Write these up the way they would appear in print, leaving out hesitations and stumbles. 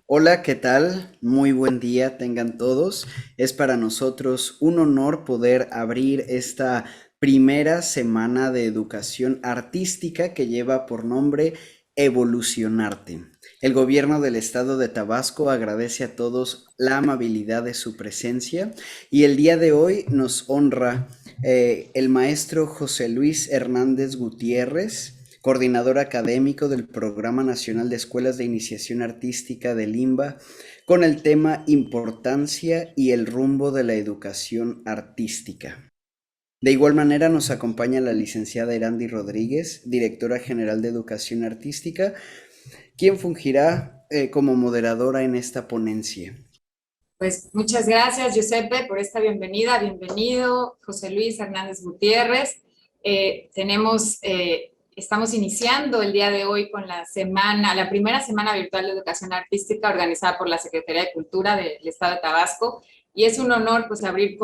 Hola, ¿qué tal? Muy buen día tengan todos. Es para nosotros un honor poder abrir esta primera semana de educación artística que lleva por nombre Evolucionarte. El gobierno del estado de Tabasco agradece a todos la amabilidad de su presencia y el día de hoy nos honra el maestro José Luis Hernández Gutiérrez, coordinador académico del Programa Nacional de Escuelas de Iniciación Artística del IMBA, con el tema Importancia y el rumbo de la educación artística. De igual manera nos acompaña la licenciada Erandi Rodríguez, directora general de Educación Artística, quien fungirá como moderadora en esta ponencia. Pues muchas gracias, Giuseppe, por esta bienvenida. Bienvenido, José Luis Hernández Gutiérrez. Estamos iniciando el día de hoy con la primera semana virtual de educación artística organizada por la Secretaría de Cultura del Estado de Tabasco. Y es un honor pues abrir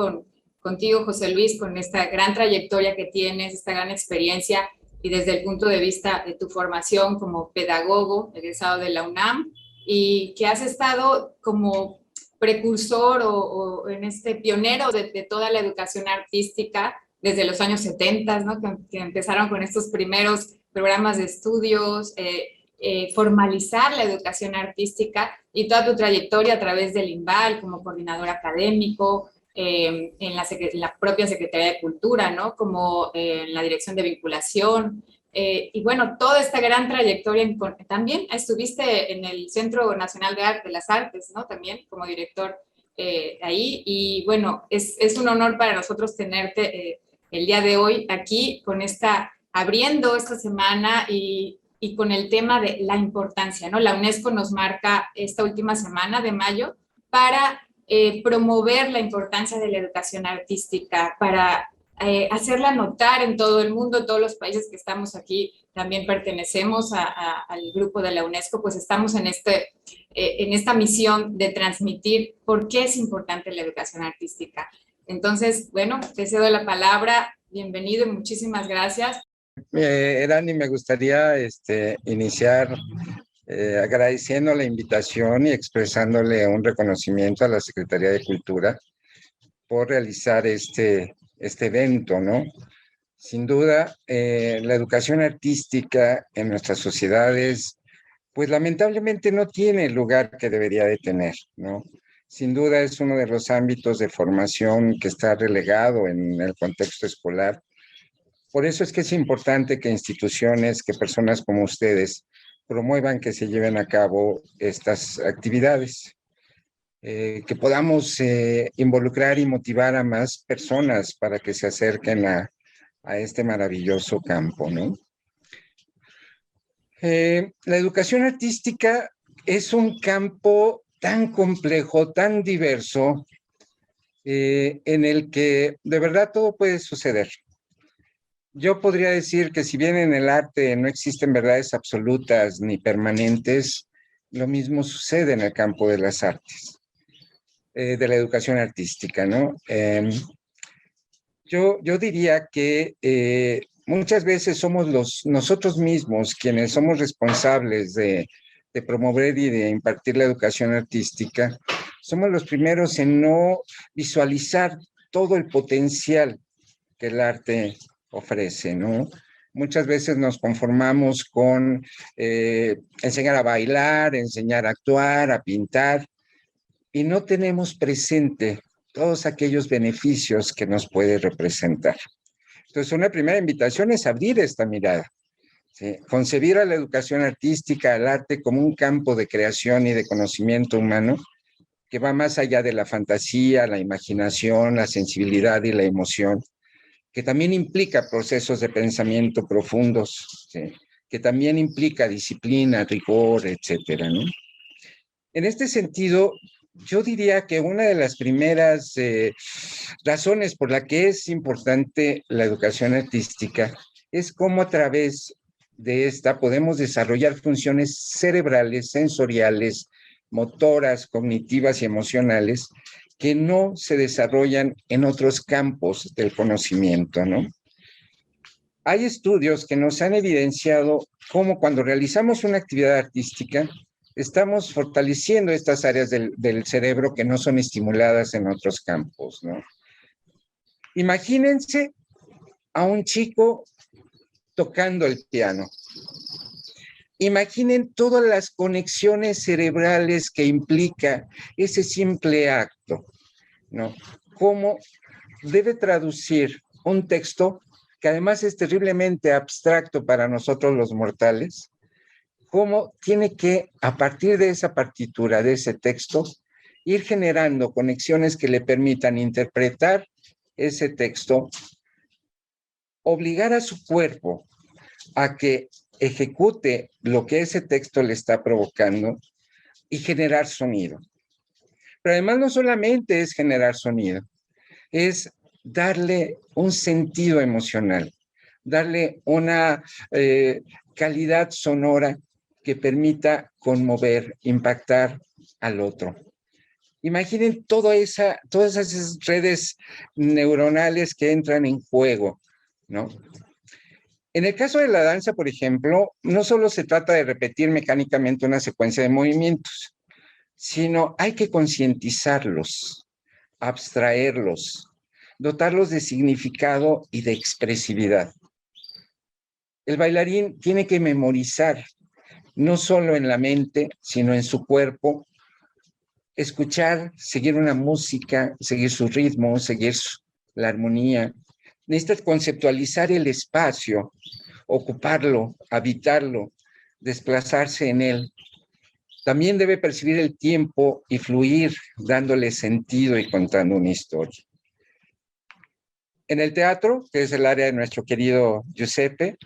contigo, José Luis, con esta gran trayectoria que tienes, esta gran experiencia y desde el punto de vista de tu formación como pedagogo egresado de la UNAM y que has estado como precursor o en este pionero de toda la educación artística desde los años 70, ¿no? Que empezaron con estos primeros programas de estudios, formalizar la educación artística y toda tu trayectoria a través del INVAL como coordinador académico, en la propia Secretaría de Cultura, ¿no? Como en la Dirección de Vinculación, y bueno, toda esta gran trayectoria, también estuviste en el Centro Nacional de las Artes, ¿no? También como director ahí. Y bueno, es un honor para nosotros tenerte el día de hoy aquí abriendo esta semana y con el tema de la importancia, ¿no? La UNESCO nos marca esta última semana de mayo para promover la importancia de la educación artística, para hacerla notar en todo el mundo, todos los países que estamos aquí también pertenecemos al grupo de la UNESCO, pues estamos en esta misión de transmitir por qué es importante la educación artística. Entonces, bueno, te cedo la palabra, bienvenido y muchísimas gracias. Erani, me gustaría iniciar agradeciendo la invitación y expresándole un reconocimiento a la Secretaría de Cultura por realizar este evento, ¿no? Sin duda, la educación artística en nuestras sociedades, pues lamentablemente no tiene el lugar que debería de tener, ¿no? Sin duda es uno de los ámbitos de formación que está relegado en el contexto escolar. Por eso es que es importante que instituciones, que personas como ustedes promuevan que se lleven a cabo estas actividades, que podamos involucrar y motivar a más personas para que se acerquen a este maravilloso campo, ¿no? La educación artística es un campo tan complejo, tan diverso, en el que de verdad todo puede suceder. Yo podría decir que si bien en el arte no existen verdades absolutas ni permanentes, lo mismo sucede en el campo de las artes, de la educación artística, ¿no? Yo diría que muchas veces somos nosotros mismos quienes somos responsables de promover y de impartir la educación artística. Somos los primeros en no visualizar todo el potencial que el arte ofrece, ¿no? Muchas veces nos conformamos con enseñar a bailar, enseñar a actuar, a pintar, y no tenemos presente todos aquellos beneficios que nos puede representar. Entonces, una primera invitación es abrir esta mirada, ¿sí? Concebir a la educación artística, al arte, como un campo de creación y de conocimiento humano que va más allá de la fantasía, la imaginación, la sensibilidad y la emoción, que también implica procesos de pensamiento profundos, ¿sí? Que también implica disciplina, rigor, etcétera, ¿no? En este sentido, yo diría que una de las primeras razones por la que es importante la educación artística es cómo a través de esta podemos desarrollar funciones cerebrales, sensoriales, motoras, cognitivas y emocionales que no se desarrollan en otros campos del conocimiento, ¿no? Hay estudios que nos han evidenciado cómo cuando realizamos una actividad artística estamos fortaleciendo estas áreas del cerebro que no son estimuladas en otros campos, ¿no? Imagínense a un chico tocando el piano. Imaginen todas las conexiones cerebrales que implica ese simple acto, ¿no? Cómo debe traducir un texto que además es terriblemente abstracto para nosotros los mortales, cómo tiene que, a partir de esa partitura, de ese texto, ir generando conexiones que le permitan interpretar ese texto, obligar a su cuerpo a que ejecute lo que ese texto le está provocando y generar sonido. Pero además no solamente es generar sonido, es darle un sentido emocional, darle una calidad sonora que permita conmover, impactar al otro. Imaginen todas esas redes neuronales que entran en juego, ¿no? En el caso de la danza, por ejemplo, no solo se trata de repetir mecánicamente una secuencia de movimientos, sino hay que concientizarlos, abstraerlos, dotarlos de significado y de expresividad. El bailarín tiene que memorizar, no solo en la mente, sino en su cuerpo, escuchar, seguir una música, seguir su ritmo, seguir la armonía. Necesita conceptualizar el espacio, ocuparlo, habitarlo, desplazarse en él. También debe percibir el tiempo y fluir, dándole sentido y contando una historia. En el teatro, que es el área de nuestro querido Giuseppe,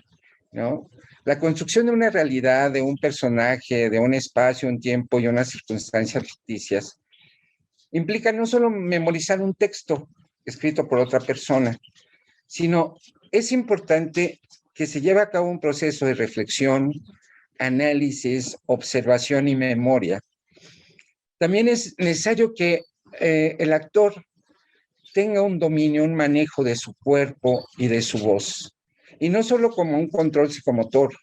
¿no? La construcción de una realidad, de un personaje, de un espacio, un tiempo y unas circunstancias ficticias, implica no solo memorizar un texto escrito por otra persona, sino es importante que se lleve a cabo un proceso de reflexión, análisis, observación y memoria. También es necesario que el actor tenga un dominio, un manejo de su cuerpo y de su voz. Y no solo como un control psicomotor,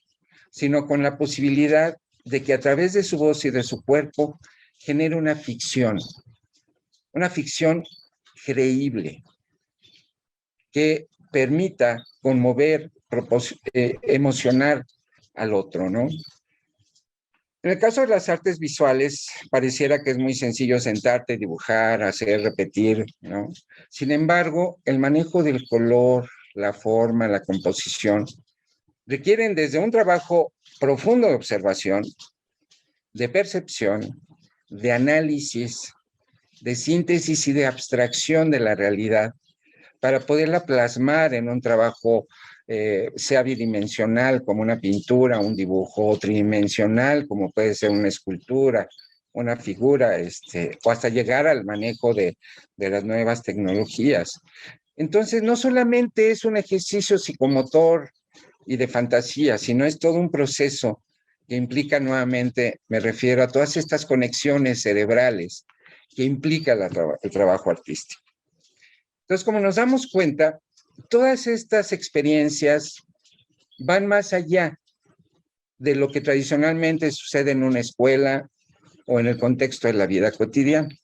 sino con la posibilidad de que a través de su voz y de su cuerpo genere una ficción creíble, que permita conmover, emocionar al otro, ¿no? En el caso de las artes visuales, pareciera que es muy sencillo sentarte, dibujar, hacer, repetir, ¿no? Sin embargo, el manejo del color, la forma, la composición, requieren desde un trabajo profundo de observación, de percepción, de análisis, de síntesis y de abstracción de la realidad, para poderla plasmar en un trabajo, sea bidimensional como una pintura, un dibujo, o tridimensional como puede ser una escultura, una figura, o hasta llegar al manejo de las nuevas tecnologías. Entonces, no solamente es un ejercicio psicomotor y de fantasía, sino es todo un proceso que implica nuevamente, me refiero a todas estas conexiones cerebrales que implica el trabajo artístico. Entonces, como nos damos cuenta, todas estas experiencias van más allá de lo que tradicionalmente sucede en una escuela o en el contexto de la vida cotidiana.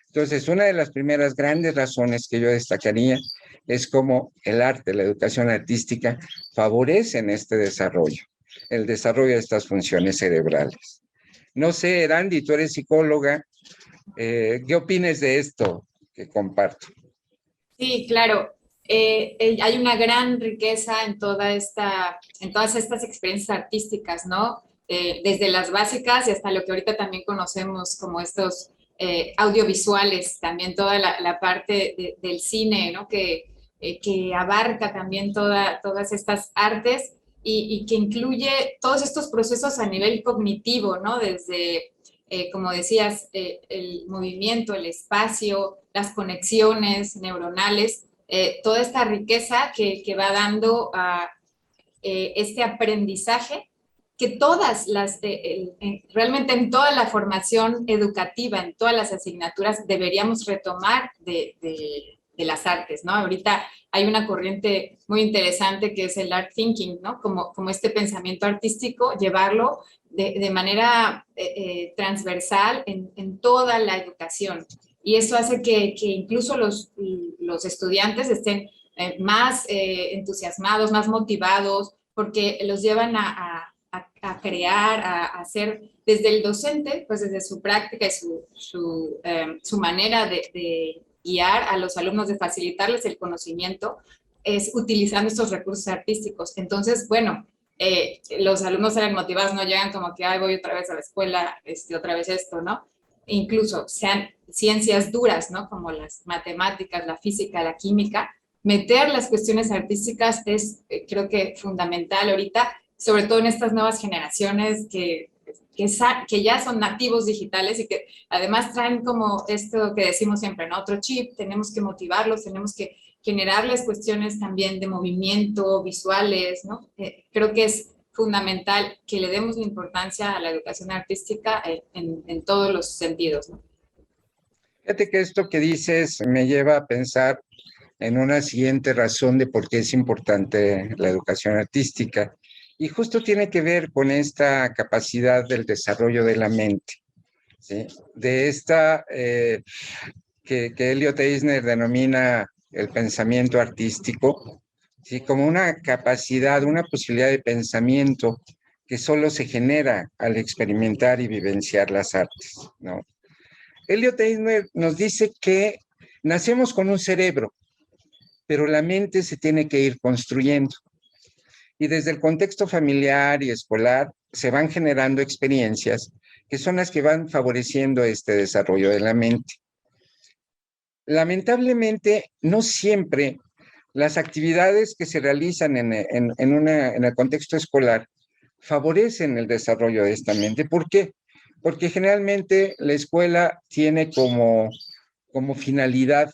Entonces, una de las primeras grandes razones que yo destacaría es cómo el arte, la educación artística, favorecen este desarrollo, el desarrollo de estas funciones cerebrales. No sé, Erandi, tú eres psicóloga, ¿qué opinas de esto que comparto? Sí, claro. Hay una gran riqueza en en todas estas experiencias artísticas, ¿no? Desde las básicas y hasta lo que ahorita también conocemos como estos audiovisuales, también toda la parte del cine, ¿no? Que abarca también todas estas artes y que incluye todos estos procesos a nivel cognitivo, ¿no? Desde como decías, el movimiento, el espacio, las conexiones neuronales, toda esta riqueza que va dando a este aprendizaje que realmente en toda la formación educativa, en todas las asignaturas, deberíamos retomar las artes, ¿no? Ahorita hay una corriente muy interesante que es el art thinking, ¿no? Como este pensamiento artístico, llevarlo de manera transversal en toda la educación. Y eso hace que incluso los estudiantes estén más entusiasmados, más motivados, porque los llevan a crear, a hacer desde el docente, pues desde su práctica y su manera de guiar a los alumnos, de facilitarles el conocimiento, es utilizando estos recursos artísticos. Entonces, bueno, los alumnos salen motivados, no llegan como que, ay, voy otra vez a la escuela, otra vez esto, ¿no? Incluso sean ciencias duras, ¿no? Como las matemáticas, la física, la química, meter las cuestiones artísticas es, creo que, fundamental ahorita, sobre todo en estas nuevas generaciones que ya son nativos digitales y que además traen como esto que decimos siempre, ¿no? Otro chip, tenemos que motivarlos, tenemos que generarles cuestiones también de movimiento, visuales, ¿no? Creo que es fundamental que le demos la importancia a la educación artística en todos los sentidos, ¿no? Fíjate que esto que dices me lleva a pensar en una siguiente razón de por qué es importante la educación artística. Y justo tiene que ver con esta capacidad del desarrollo de la mente, ¿sí? De esta que Elliot Eisner denomina el pensamiento artístico, ¿sí? Como una capacidad, una posibilidad de pensamiento que solo se genera al experimentar y vivenciar las artes, ¿no? Elliot Eisner nos dice que nacemos con un cerebro, pero la mente se tiene que ir construyendo. Y desde el contexto familiar y escolar se van generando experiencias que son las que van favoreciendo este desarrollo de la mente. Lamentablemente, no siempre las actividades que se realizan en el contexto escolar favorecen el desarrollo de esta mente. ¿Por qué? Porque generalmente la escuela tiene como finalidad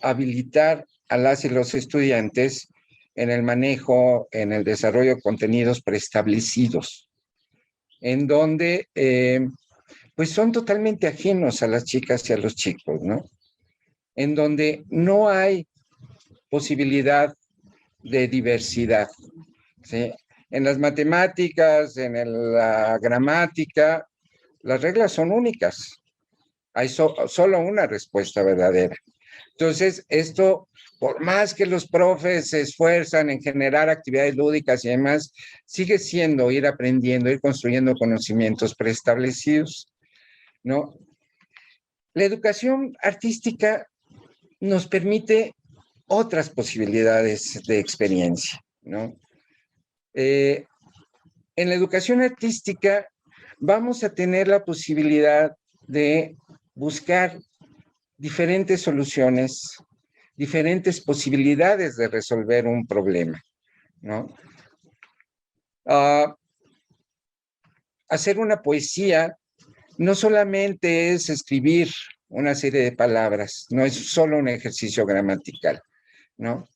habilitar a las y los estudiantes en el manejo, en el desarrollo de contenidos preestablecidos, en donde pues son totalmente ajenos a las chicas y a los chicos, ¿no? En donde no hay posibilidad de diversidad, ¿sí? En las matemáticas, la gramática, las reglas son únicas. Hay solo una respuesta verdadera. Entonces, esto, por más que los profes se esfuerzan en generar actividades lúdicas y demás, sigue siendo ir aprendiendo, ir construyendo conocimientos preestablecidos, ¿no? La educación artística nos permite otras posibilidades de experiencia, ¿no? En la educación artística vamos a tener la posibilidad de buscar diferentes soluciones, diferentes posibilidades de resolver un problema, ¿no? Hacer una poesía no solamente es escribir una serie de palabras, no es solo un ejercicio gramatical, ¿no?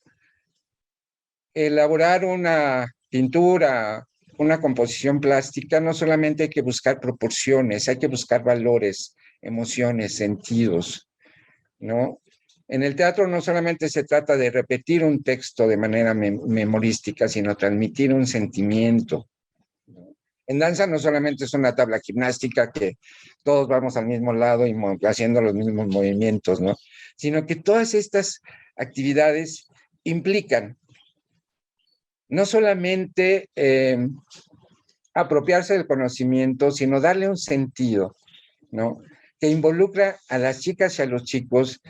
Elaborar una pintura, una composición plástica, no solamente hay que buscar proporciones, hay que buscar valores, emociones, sentidos, ¿no? En el teatro no solamente se trata de repetir un texto de manera memorística, sino transmitir un sentimiento. En danza no solamente es una tabla gimnástica que todos vamos al mismo lado y haciendo los mismos movimientos, ¿no? Sino que todas estas actividades implican no solamente apropiarse del conocimiento, sino darle un sentido, ¿no? Que involucra a las chicas y a los chicos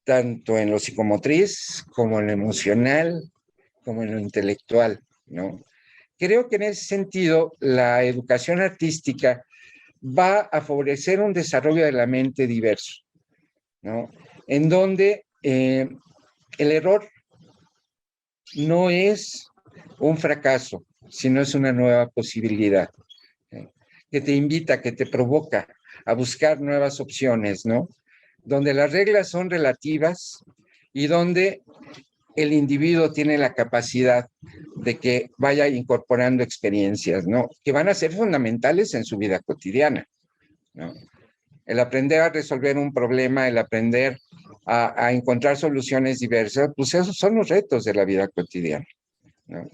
tanto en lo psicomotriz como en lo emocional, como en lo intelectual, ¿no? Creo que en ese sentido la educación artística va a favorecer un desarrollo de la mente diverso, ¿no? En donde el error no es un fracaso, sino es una nueva posibilidad, ¿sí? Que te invita, que te provoca a buscar nuevas opciones, ¿no? Donde las reglas son relativas y donde el individuo tiene la capacidad de que vaya incorporando experiencias, ¿no? Que van a ser fundamentales en su vida cotidiana, ¿no? El aprender a resolver un problema, el aprender a encontrar soluciones diversas, pues esos son los retos de la vida cotidiana, ¿no?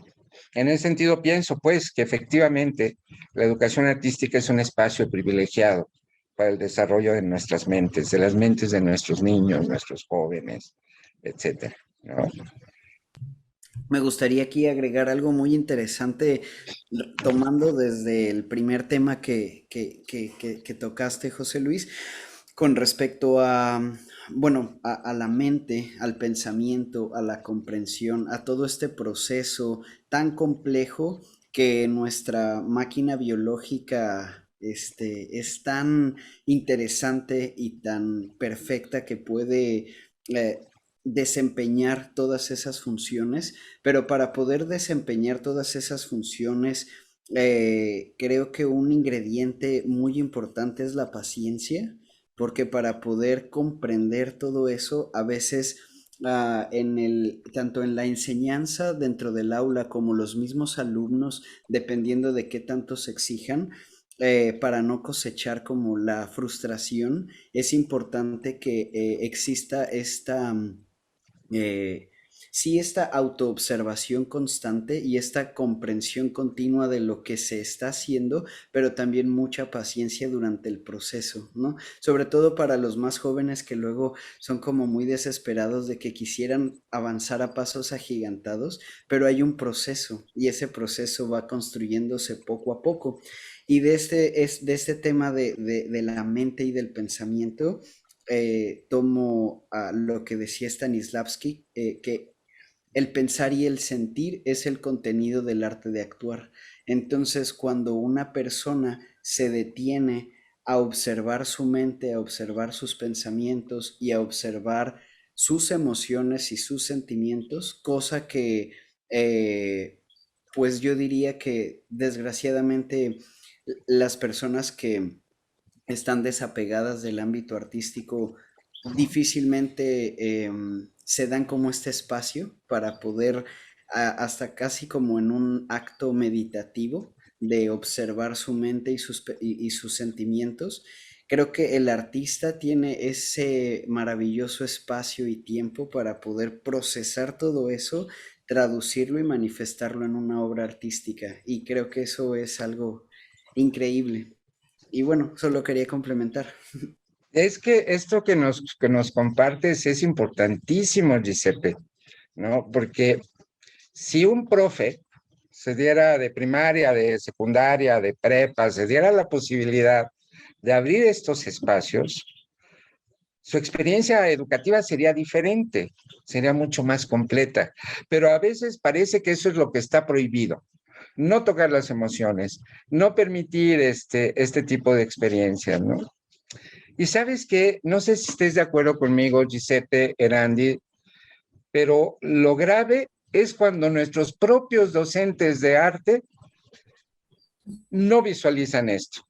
En ese sentido, pienso pues que efectivamente la educación artística es un espacio privilegiado para el desarrollo de nuestras mentes, de las mentes de nuestros niños, nuestros jóvenes, etcétera, ¿no? Me gustaría aquí agregar algo muy interesante, tomando desde el primer tema que tocaste, José Luis, con respecto a, bueno, a la mente, al pensamiento, a la comprensión, a todo este proceso tan complejo que nuestra máquina biológica, es tan interesante y tan perfecta que puede desempeñar todas esas funciones, pero para poder desempeñar todas esas funciones, creo que un ingrediente muy importante es la paciencia, porque para poder comprender todo eso, a veces tanto en la enseñanza dentro del aula como los mismos alumnos, dependiendo de qué tanto se exijan, para no cosechar como la frustración, es importante que exista eh, sí, esta autoobservación constante y esta comprensión continua de lo que se está haciendo, pero también mucha paciencia durante el proceso, ¿no? Sobre todo para los más jóvenes que luego son como muy desesperados de que quisieran avanzar a pasos agigantados, pero hay un proceso y ese proceso va construyéndose poco a poco. Y de este tema de la mente y del pensamiento, tomo a lo que decía Stanislavski, que el pensar y el sentir es el contenido del arte de actuar. Entonces, cuando una persona se detiene a observar su mente, a observar sus pensamientos y a observar sus emociones y sus sentimientos, cosa que, pues yo diría que desgraciadamente las personas que están desapegadas del ámbito artístico difícilmente se dan como este espacio para poder, hasta casi como en un acto meditativo, de observar su mente y sus sentimientos. Creo que el artista tiene ese maravilloso espacio y tiempo para poder procesar todo eso, traducirlo y manifestarlo en una obra artística. Y creo que eso es algo increíble. Y bueno, solo quería complementar. Es que esto que nos compartes es importantísimo, Giuseppe, ¿no? Porque si un profe se diera de primaria, de secundaria, de prepa, se diera la posibilidad de abrir estos espacios, su experiencia educativa sería diferente, sería mucho más completa. Pero a veces parece que eso es lo que está prohibido. No tocar las emociones, no permitir este tipo de experiencias, ¿no? Y sabes que, no sé si estés de acuerdo conmigo, Giuseppe, Erandi, pero lo grave es cuando nuestros propios docentes de arte no visualizan esto.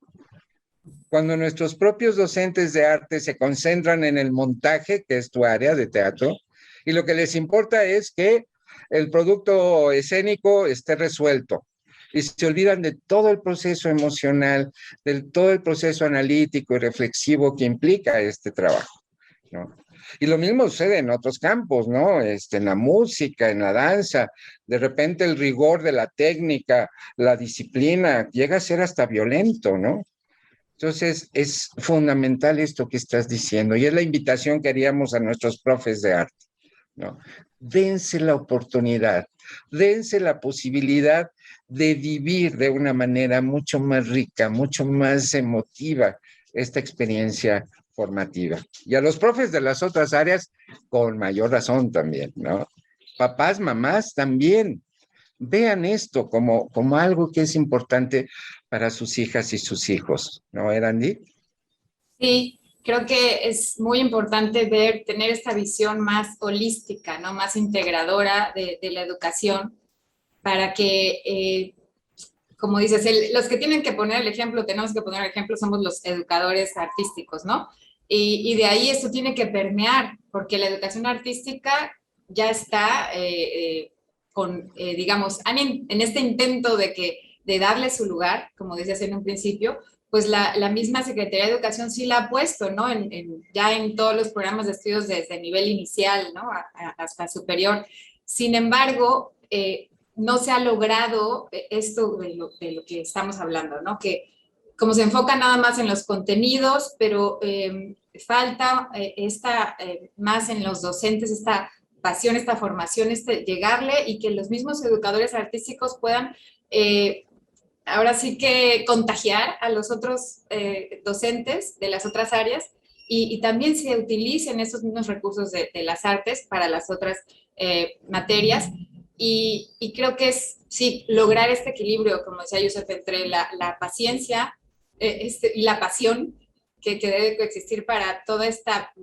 Cuando nuestros propios docentes de arte se concentran en el montaje, que es tu área de teatro, y lo que les importa es que el producto escénico esté resuelto. Y se olvidan de todo el proceso emocional, de todo el proceso analítico y reflexivo que implica este trabajo, ¿no? Y lo mismo sucede en otros campos, ¿no? En la música, en la danza, de repente el rigor de la técnica, la disciplina, llega a ser hasta violento, ¿no? Entonces, es fundamental esto que estás diciendo y es la invitación que haríamos a nuestros profes de arte, ¿no? Dense la oportunidad, dense la posibilidad de vivir de una manera mucho más rica, mucho más emotiva esta experiencia formativa. Y a los profes de las otras áreas, con mayor razón también, ¿no? Papás, mamás también. Vean esto como algo que es importante para sus hijas y sus hijos, ¿no, Erandi? Sí, creo que es muy importante tener esta visión más holística, ¿no? Más integradora de la educación para que, como dices, los que tienen que poner el ejemplo, tenemos que poner el ejemplo, somos los educadores artísticos, ¿no? Y de ahí eso tiene que permear, porque la educación artística ya está digamos, en este intento de darle su lugar, como decías en un principio, pues la misma Secretaría de Educación sí la ha puesto, ¿no? Ya en todos los programas de estudios desde nivel inicial, ¿no? Hasta superior. Sin embargo, no se ha logrado esto de lo que estamos hablando, ¿no? Que como se enfoca nada más en los contenidos, pero falta más en los docentes esta pasión, esta formación, llegarle y que los mismos educadores artísticos puedan ahora sí que contagiar a los otros docentes de las otras áreas y también se utilicen esos mismos recursos de las artes para las otras materias. Y creo que es, sí, lograr este equilibrio, como decía Joseph, entre la paciencia y la pasión que debe coexistir para toda esta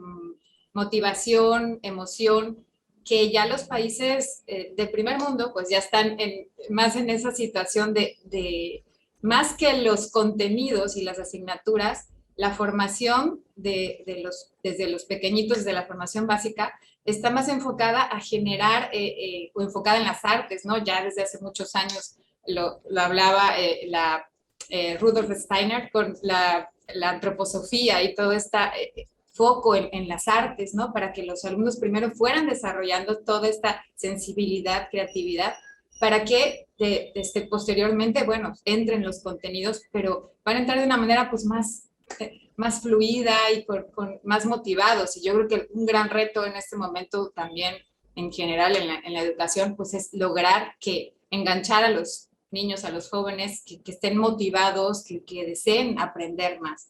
motivación, emoción, que ya los países de primer mundo pues ya están más en esa situación más que los contenidos y las asignaturas, la formación desde los pequeñitos, de la formación básica, está más enfocada a generar o enfocada en las artes, ¿no? Ya desde hace muchos años lo hablaba Rudolf Steiner con la antroposofía y todo este foco en las artes, ¿no? Para que los alumnos primero fueran desarrollando toda esta sensibilidad, creatividad, para que posteriormente, bueno, entren los contenidos, pero van a entrar de una manera pues más fluida y más motivados. Y yo creo que un gran reto en este momento también en general en la educación, pues es lograr enganchar a los niños, a los jóvenes, que estén motivados, que deseen aprender más.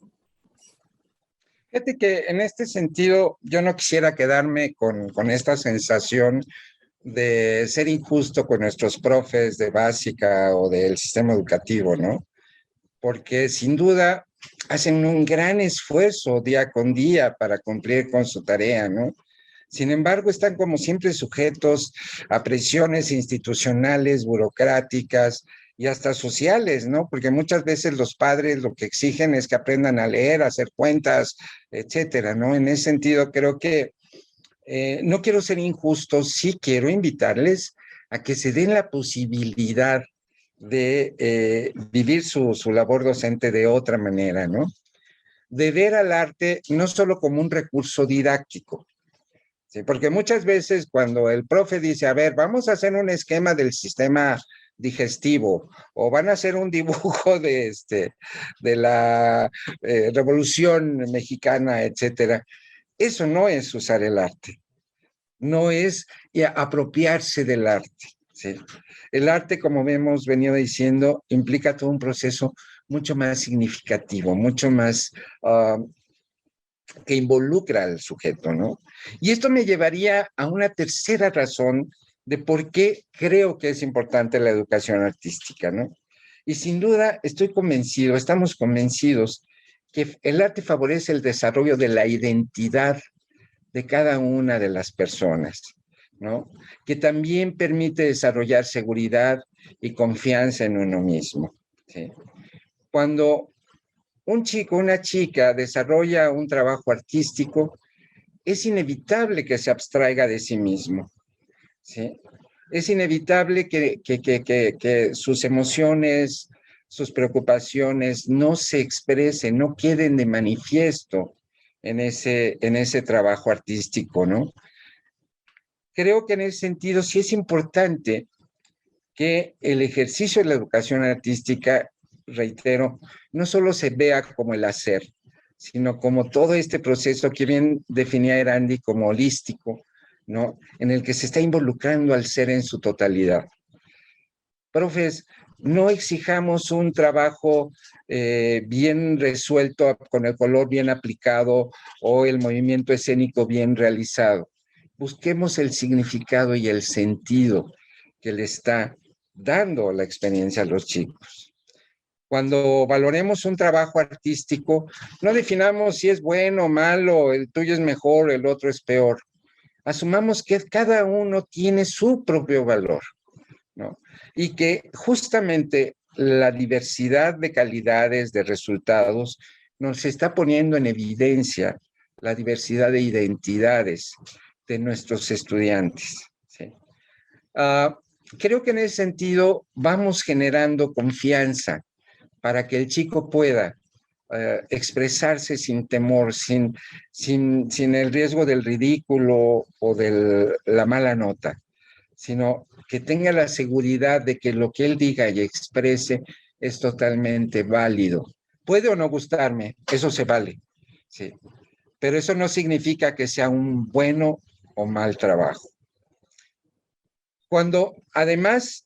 Fíjate que en este sentido yo no quisiera quedarme con esta sensación de ser injusto con nuestros profes de básica o del sistema educativo, ¿no? Porque sin duda hacen un gran esfuerzo día con día para cumplir con su tarea, ¿no? Sin embargo, están como siempre sujetos a presiones institucionales, burocráticas y hasta sociales, ¿no? Porque muchas veces los padres lo que exigen es que aprendan a leer, a hacer cuentas, etcétera, ¿no? En ese sentido, creo que no quiero ser injusto, sí quiero invitarles a que se den la posibilidad de vivir su labor docente de otra manera, ¿no? De ver al arte no solo como un recurso didáctico, ¿sí? Porque muchas veces cuando el profe dice, a ver, vamos a hacer un esquema del sistema digestivo o van a hacer un dibujo de la Revolución Mexicana, etcétera, eso no es usar el arte, no es apropiarse del arte, ¿sí? El arte, como hemos venido diciendo, implica todo un proceso mucho más significativo, mucho más que involucra al sujeto, ¿no? Y esto me llevaría a una tercera razón de por qué creo que es importante la educación artística, ¿no? Y sin duda estoy convencido, estamos convencidos que el arte favorece el desarrollo de la identidad de cada una de las personas, ¿no? Que también permite desarrollar seguridad y confianza en uno mismo, ¿sí? Cuando un chico, una chica desarrolla un trabajo artístico, es inevitable que se abstraiga de sí mismo, ¿sí? Es inevitable que sus emociones, sus preocupaciones no se expresen, no queden de manifiesto en ese trabajo artístico, ¿no? Creo que en ese sentido sí es importante que el ejercicio de la educación artística, reitero, no solo se vea como el hacer, sino como todo este proceso que bien definía Erandi como holístico, ¿no? En el que se está involucrando al ser en su totalidad. Profes, no exijamos un trabajo bien resuelto, con el color bien aplicado o el movimiento escénico bien realizado. Busquemos el significado y el sentido que le está dando la experiencia a los chicos. Cuando valoremos un trabajo artístico, no definamos si es bueno o malo, el tuyo es mejor, el otro es peor. Asumamos que cada uno tiene su propio valor, ¿no? Y que justamente la diversidad de calidades, de resultados, nos está poniendo en evidencia la diversidad de identidades de nuestros estudiantes, ¿sí? Creo que en ese sentido vamos generando confianza para que el chico pueda expresarse sin temor, sin el riesgo del ridículo o de la mala nota, sino que tenga la seguridad de que lo que él diga y exprese es totalmente válido. Puede o no gustarme, eso se vale, sí, pero eso no significa que sea un bueno o mal trabajo. Cuando además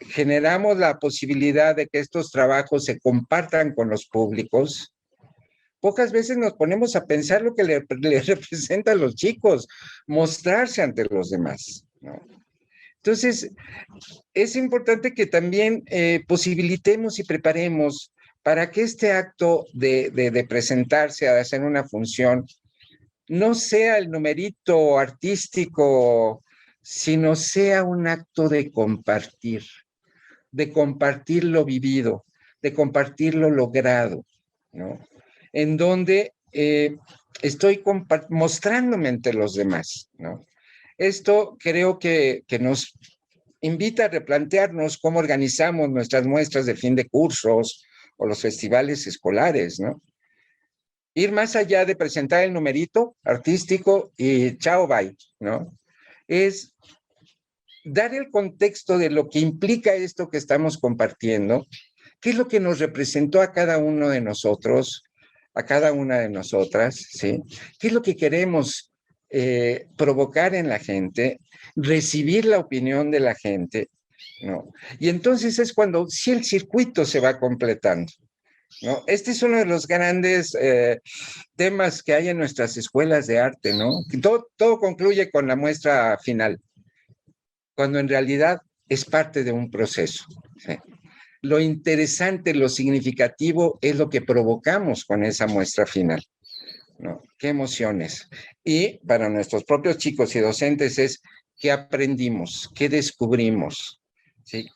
generamos la posibilidad de que estos trabajos se compartan con los públicos, pocas veces nos ponemos a pensar lo que le representa a los chicos, mostrarse ante los demás, ¿no? Entonces, es importante que también posibilitemos y preparemos para que este acto de presentarse, de hacer una función, no sea el numerito artístico, sino sea un acto de compartir lo vivido, de compartir lo logrado, ¿no? En donde estoy mostrándome ante los demás, ¿no? Esto creo que nos invita a replantearnos cómo organizamos nuestras muestras de fin de cursos o los festivales escolares, ¿no? Ir más allá de presentar el numerito artístico y chao, bye, ¿no? Es dar el contexto de lo que implica esto que estamos compartiendo, qué es lo que nos representó a cada uno de nosotros, a cada una de nosotras, ¿sí? ¿Qué es lo que queremos provocar en la gente, recibir la opinión de la gente, ¿no? Y entonces es cuando sí el circuito se va completando, ¿no? Este es uno de los grandes temas que hay en nuestras escuelas de arte, ¿no? Todo concluye con la muestra final, cuando en realidad es parte de un proceso, ¿sí? Lo interesante, lo significativo es lo que provocamos con esa muestra final, ¿no? Qué emociones. Y para nuestros propios chicos y docentes es qué aprendimos, qué descubrimos, ¿sí?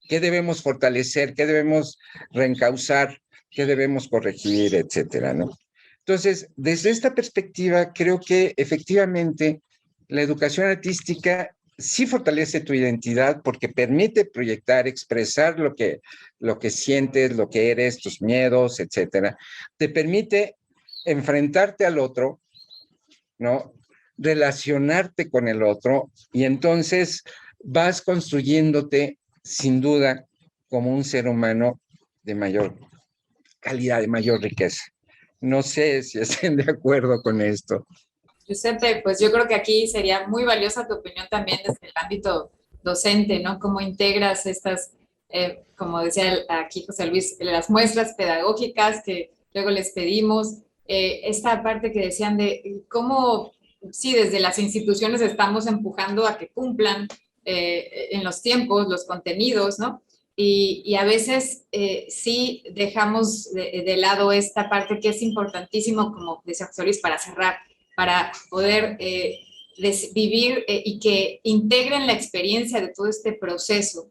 ¿Qué debemos fortalecer, qué debemos reencauzar, qué debemos corregir, etcétera, ¿no? Entonces, desde esta perspectiva, creo que efectivamente la educación artística sí fortalece tu identidad porque permite proyectar, expresar lo que sientes, lo que eres, tus miedos, etcétera. Te permite enfrentarte al otro, ¿no? Relacionarte con el otro y entonces vas construyéndote sin duda como un ser humano de mayor calidad, de mayor riqueza. No sé si estén de acuerdo con esto. Giuseppe, pues yo creo que aquí sería muy valiosa tu opinión también desde el ámbito docente, ¿no? Cómo integras estas, como decía aquí José Luis, las muestras pedagógicas que luego les pedimos, esta parte que decían de cómo, sí, desde las instituciones estamos empujando a que cumplan en los tiempos, los contenidos, ¿no? Y a veces sí dejamos de lado esta parte que es importantísimo, como decía José Luis, para poder vivir y que integren la experiencia de todo este proceso,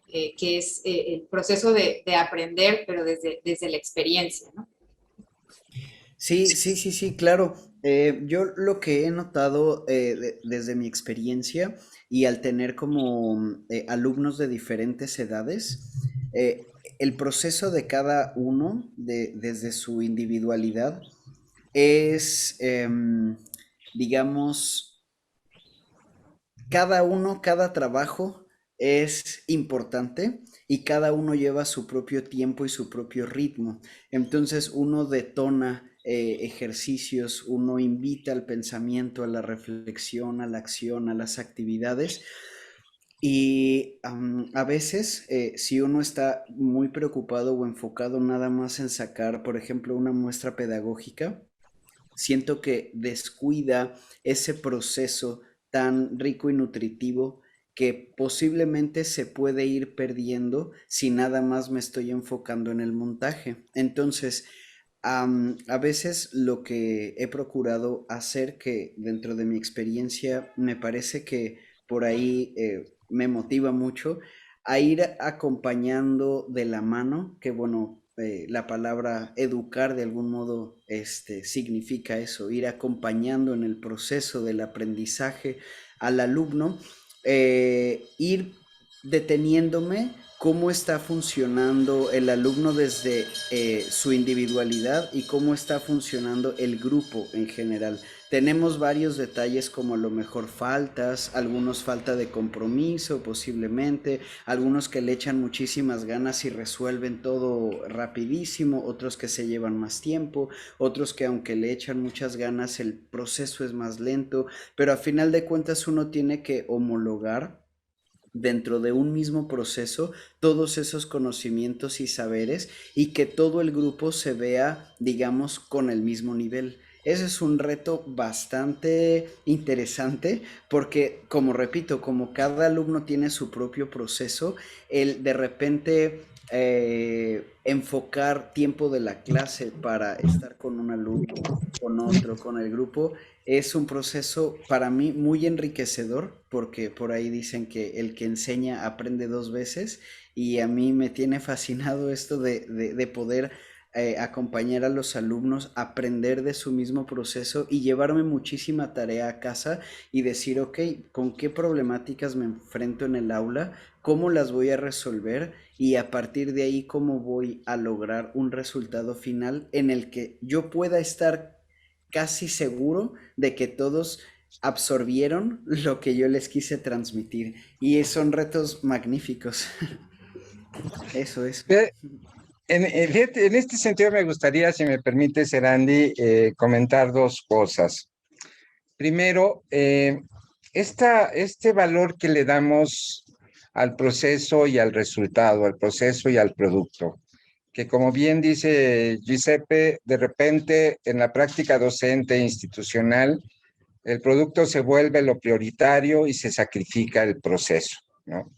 que es el proceso de aprender, pero desde la experiencia, ¿no? Sí, sí, sí, sí, claro. Yo lo que he notado desde mi experiencia y al tener como alumnos de diferentes edades, el proceso de cada uno, desde su individualidad, es, digamos, cada uno, cada trabajo es importante y cada uno lleva su propio tiempo y su propio ritmo. Entonces uno detona ejercicios, uno invita al pensamiento, a la reflexión, a la acción, a las actividades. Y a veces, si uno está muy preocupado o enfocado nada más en sacar, por ejemplo, una muestra pedagógica, siento que descuida ese proceso tan rico y nutritivo que posiblemente se puede ir perdiendo si nada más me estoy enfocando en el montaje. Entonces, a veces lo que he procurado hacer, que dentro de mi experiencia me parece que por ahí me motiva mucho, a ir acompañando de la mano, que bueno, la palabra educar de algún modo significa eso, ir acompañando en el proceso del aprendizaje al alumno, ir deteniéndome cómo está funcionando el alumno desde su individualidad y cómo está funcionando el grupo en general. Tenemos varios detalles como a lo mejor faltas, algunos falta de compromiso posiblemente, algunos que le echan muchísimas ganas y resuelven todo rapidísimo, otros que se llevan más tiempo, otros que aunque le echan muchas ganas el proceso es más lento, pero a final de cuentas uno tiene que homologar dentro de un mismo proceso todos esos conocimientos y saberes y que todo el grupo se vea, digamos, con el mismo nivel. Ese es un reto bastante interesante porque, como repito, como cada alumno tiene su propio proceso, el de repente enfocar tiempo de la clase para estar con un alumno, con otro, con el grupo, es un proceso para mí muy enriquecedor porque por ahí dicen que el que enseña aprende dos veces y a mí me tiene fascinado esto de poder acompañar a los alumnos, aprender de su mismo proceso y llevarme muchísima tarea a casa y decir, ok, ¿con qué problemáticas me enfrento en el aula? ¿Cómo las voy a resolver? Y a partir de ahí, ¿cómo voy a lograr un resultado final en el que yo pueda estar casi seguro de que todos absorbieron lo que yo les quise transmitir? Y son retos magníficos. Eso es. Ve, fíjate, en este sentido me gustaría, si me permite, Serandi, comentar dos cosas. Primero, este valor que le damos al proceso y al resultado, al proceso y al producto, que como bien dice Giuseppe, de repente en la práctica docente institucional, el producto se vuelve lo prioritario y se sacrifica el proceso, ¿no?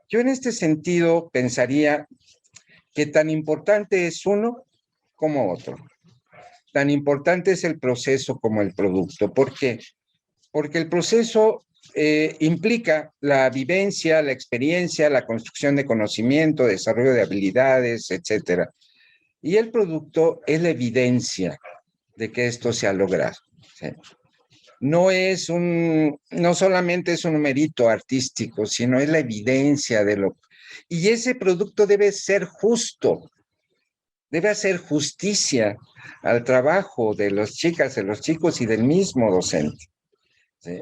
Yo en este sentido pensaría que tan importante es uno como otro. Tan importante es el proceso como el producto. ¿Por qué? Porque el proceso implica la vivencia, la experiencia, la construcción de conocimiento, desarrollo de habilidades, etcétera. Y el producto es la evidencia de que esto se ha logrado, ¿sí? No solamente es un mérito artístico, sino es la evidencia de lo. Y ese producto debe ser justo, debe hacer justicia al trabajo de las chicas, de los chicos y del mismo docente, ¿sí?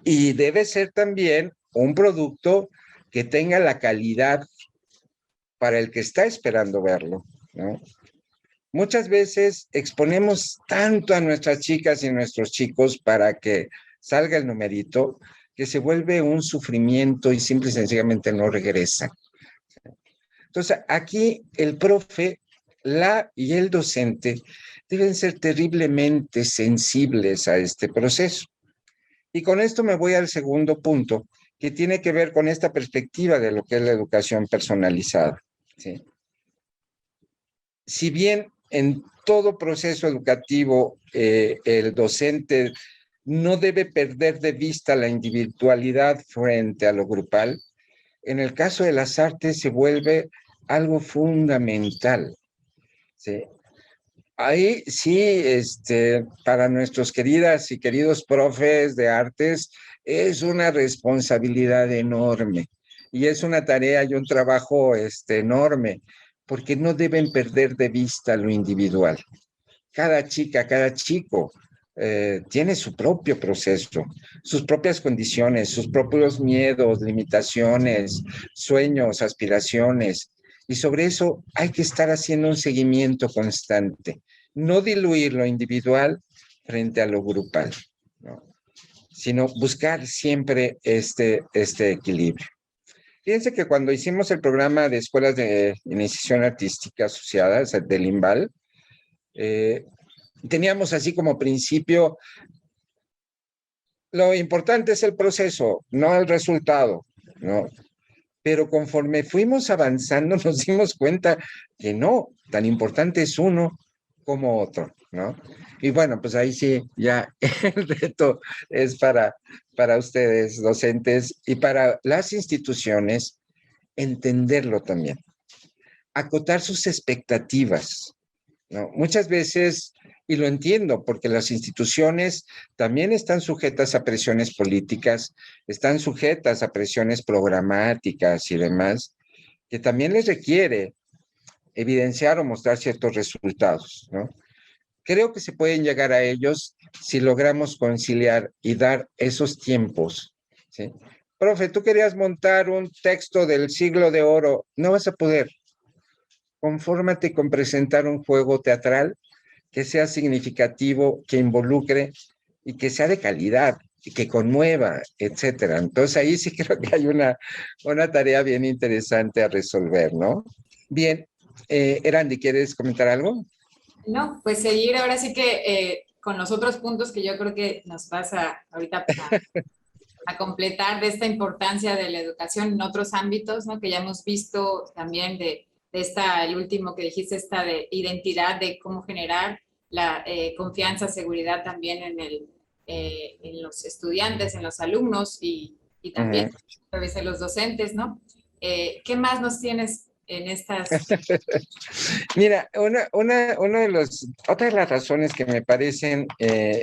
Y debe ser también un producto que tenga la calidad para el que está esperando verlo, ¿no? Muchas veces exponemos tanto a nuestras chicas y nuestros chicos para que salga el numerito, que se vuelve un sufrimiento y simple y sencillamente no regresan. Entonces, aquí el profe, y el docente deben ser terriblemente sensibles a este proceso. Y con esto me voy al segundo punto, que tiene que ver con esta perspectiva de lo que es la educación personalizada, ¿sí? Si bien en todo proceso educativo el docente no debe perder de vista la individualidad frente a lo grupal, en el caso de las artes se vuelve algo fundamental, ¿sí? Ahí sí, para nuestros queridas y queridos profes de artes, es una responsabilidad enorme y es una tarea y un trabajo enorme, porque no deben perder de vista lo individual. Cada chica, cada chico tiene su propio proceso, sus propias condiciones, sus propios miedos, limitaciones, sueños, aspiraciones. Y sobre eso hay que estar haciendo un seguimiento constante. No diluir lo individual frente a lo grupal, ¿no? Sino buscar siempre este equilibrio. Fíjense que cuando hicimos el programa de escuelas de iniciación artística asociadas del IMBAL, teníamos así como principio, lo importante es el proceso, no el resultado, ¿no? Pero conforme fuimos avanzando nos dimos cuenta que no, tan importante es uno como otro, ¿no? Y bueno, pues ahí sí, ya el reto es para ustedes, docentes, y para las instituciones, entenderlo también, acotar sus expectativas, ¿no? Muchas veces, y lo entiendo, porque las instituciones también están sujetas a presiones políticas, están sujetas a presiones programáticas y demás, que también les requiere evidenciar o mostrar ciertos resultados, ¿no? Creo que se pueden llegar a ellos si logramos conciliar y dar esos tiempos, ¿sí? Profe, tú querías montar un texto del siglo de oro, no vas a poder. Confórmate con presentar un juego teatral que sea significativo, que involucre y que sea de calidad y que conmueva, etcétera. Entonces ahí sí creo que hay una tarea bien interesante a resolver, ¿no? Bien, Erandi, ¿quieres comentar algo? No, pues seguir ahora sí que con los otros puntos que yo creo que nos vas a ahorita a completar de esta importancia de la educación en otros ámbitos, ¿no? Que ya hemos visto también de esta, el último que dijiste, esta de identidad, de cómo generar la confianza, seguridad también en los estudiantes, en los alumnos y también Uh a veces los docentes, ¿no? ¿Qué más nos tienes en estas? Mira, una de otra de las razones que me parecen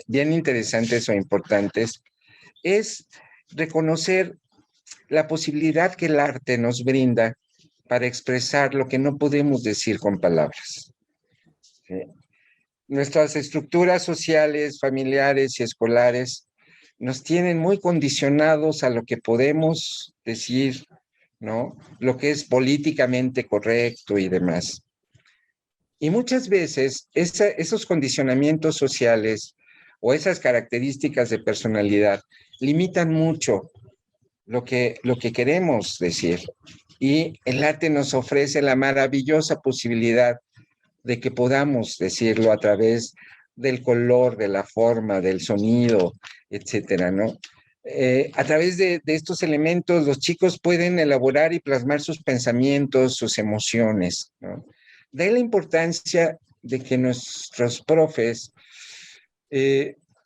bien interesantes o importantes es reconocer la posibilidad que el arte nos brinda para expresar lo que no podemos decir con palabras. ¿Sí? Nuestras estructuras sociales, familiares y escolares nos tienen muy condicionados a lo que podemos decir, ¿no? Lo que es políticamente correcto y demás. Y muchas veces esos condicionamientos sociales o esas características de personalidad limitan mucho lo que queremos decir. Y el arte nos ofrece la maravillosa posibilidad de que podamos decirlo a través del color, de la forma, del sonido, etcétera, ¿no? A través de estos elementos, los chicos pueden elaborar y plasmar sus pensamientos, sus emociones, ¿no? De ahí la importancia de que nuestros profes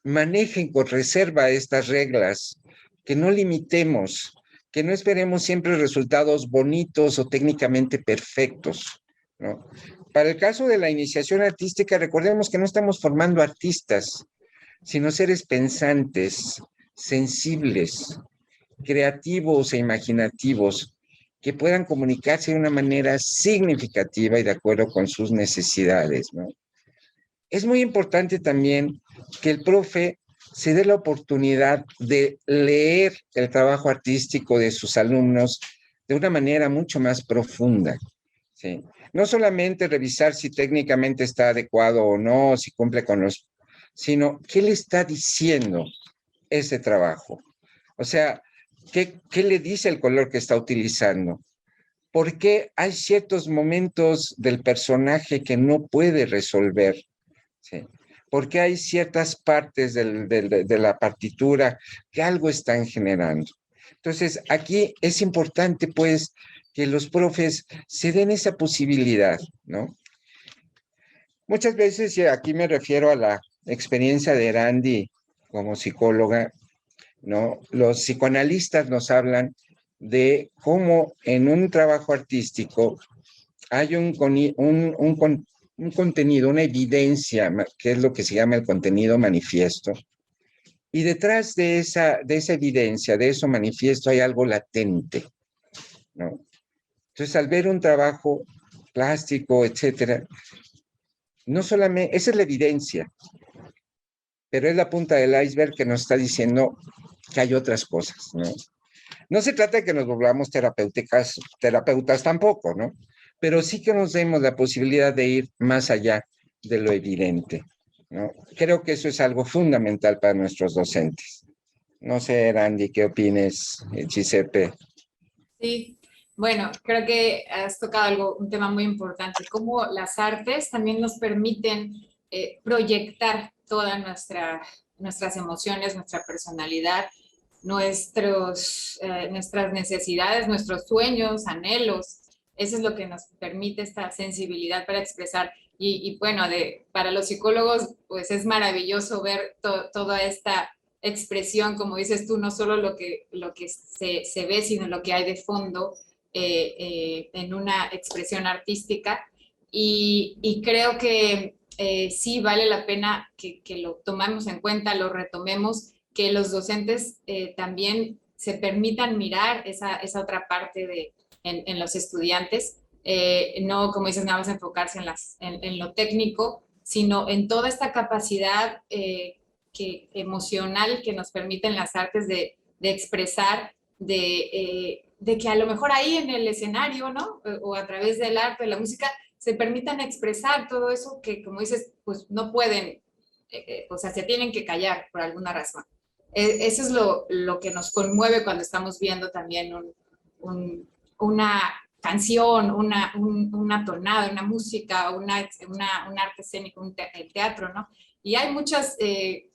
manejen con reserva estas reglas, que no limitemos, que no esperemos siempre resultados bonitos o técnicamente perfectos, ¿no? Para el caso de la iniciación artística, recordemos que no estamos formando artistas, sino seres pensantes, sensibles, creativos e imaginativos, que puedan comunicarse de una manera significativa y de acuerdo con sus necesidades, ¿no? Es muy importante también que el profe se dé la oportunidad de leer el trabajo artístico de sus alumnos de una manera mucho más profunda, ¿sí? No solamente revisar si técnicamente está adecuado o no, si cumple con los, sino qué le está diciendo ese trabajo. O sea, qué le dice el color que está utilizando? ¿Por qué hay ciertos momentos del personaje que no puede resolver? ¿Sí? Porque hay ciertas partes de la partitura que algo están generando. Entonces, aquí es importante, pues, que los profes se den esa posibilidad, ¿no? Muchas veces, y aquí me refiero a la experiencia de Erandi como psicóloga, ¿no? Los psicoanalistas nos hablan de cómo en un trabajo artístico hay un contenido, una evidencia, que es lo que se llama el contenido manifiesto, y detrás de esa evidencia, de eso manifiesto, hay algo latente, ¿no? Entonces, al ver un trabajo plástico, etcétera, no solamente, esa es la evidencia, pero es la punta del iceberg que nos está diciendo que hay otras cosas, ¿no? No se trata de que nos volvamos terapeutas tampoco, ¿no? Pero sí que nos demos la posibilidad de ir más allá de lo evidente, ¿no? Creo que eso es algo fundamental para nuestros docentes. No sé, Randy, ¿qué opines, Giuseppe? Sí, bueno, creo que has tocado algo, un tema muy importante, cómo las artes también nos permiten proyectar todas nuestras emociones, nuestra personalidad, nuestras necesidades, nuestros sueños, anhelos. Eso es lo que nos permite esta sensibilidad para expresar. Y bueno, para los psicólogos, pues es maravilloso ver toda esta expresión, como dices tú, no solo lo que se ve, sino lo que hay de fondo en una expresión artística. Y creo que sí vale la pena que lo tomemos en cuenta, lo retomemos, que los docentes también se permitan mirar esa otra parte en los estudiantes. No, como dices, nada más enfocarse en lo técnico, sino en toda esta capacidad emocional que nos permiten las artes de expresar, de que a lo mejor ahí en el escenario, ¿no? O a través del arte, de la música, se permitan expresar todo eso que, como dices, pues no pueden, o sea, se tienen que callar por alguna razón. Eso es lo que nos conmueve cuando estamos viendo también una canción, una tonada, una música, un arte escénico, el teatro, ¿no? Y hay muchas